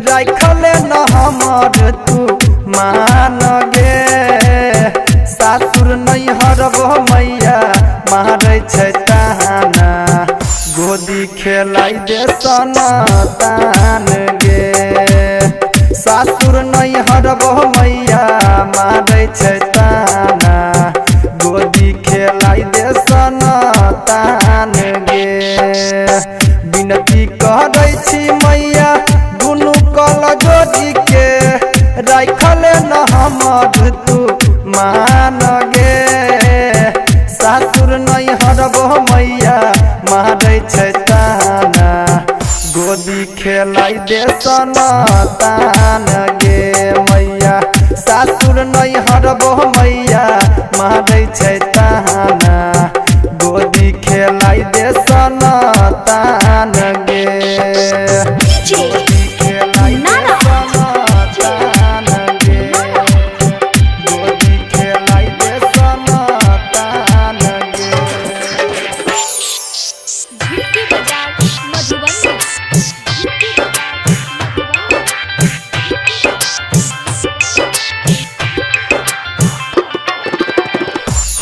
राखले न हमर तू मान गे सासुर नहीं हरबो मैया मारे छै ताना गोदी खेलाई दे सनातन गे सासुर नहीं हरबो मैया मारे छै ताना गोदी खेलाई दे सनातन गे विनती करै छी मैया दुनू कल जोड़ी के राखले न हमर तू मान गे सासुर नहीं हरबो मैया मारे छै ताना गोदी खेलाई दे सनातन गे मैया सासुर नहीं हरबो मैया मारे छै ताना गोदी खेलाई दे सनातन गे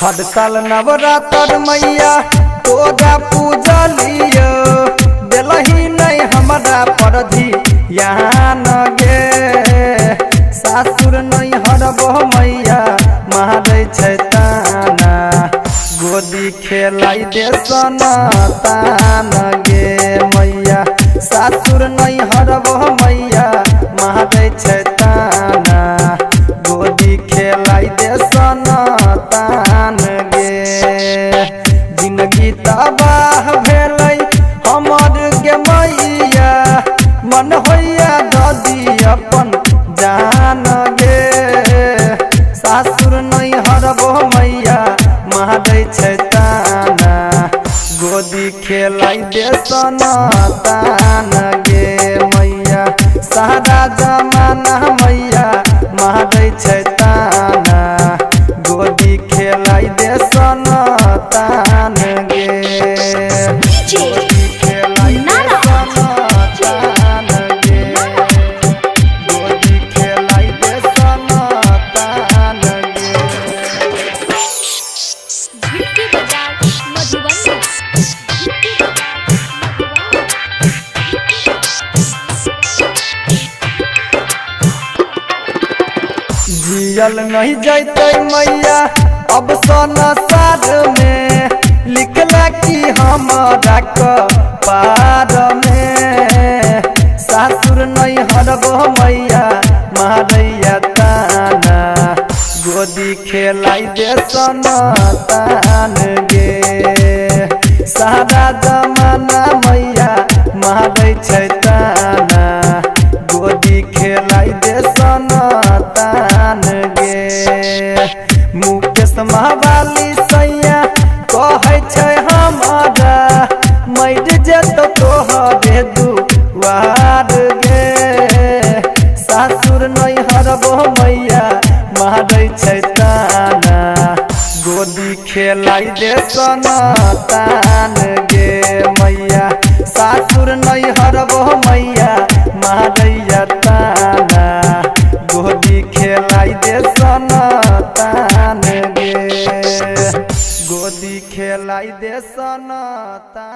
हर साल नवरात्र मैया तोरा पूजा लियो दिलही नहीं हमारा परधी यहाँ न गे सासुर नहीं हरबो मैया मारे छै ताना गोदी खेलाई दे सनातन गे मैया सासुर नहीं हरबो मैया मारे छै ताना गोदी खेलाई दे सनातन गे जिंदगी तबाह भेलै हमर गे मैया मन होइया दादी अपन जान गे सासुर नहीं हरबो मैया मारे छै ताना गोदी खेलाई दे सनातन गे मैया सारा जमाना मैया मारे छै ताना गोदी खेलाई दे सनातन गे गोदी खेलाई दे सनातन गे गोदी खेलाई दे सनातन जियल नहीं जैते मैया अब संसार में लिखला कि हमारा पार में सासुर नहीं हरबो मैया मारैया ताना गोदी खेलाई दे सनातन गे सारा जमाना मैया मारे छै ताना गोदी खेलाई दे सनातन गे मुकेश महावाली सैया कहै छै हमारा मर जेतो तोहरे दुआर गे सासुर नहीं हरबो मैया मारे छै ताना गोदी खेलाई दे सनातन गे मैया सासुर नहीं हरबो मैया मारैया ताना गोदी खेलाई दे सनातन गे गोदी खेलाई दे सनातन।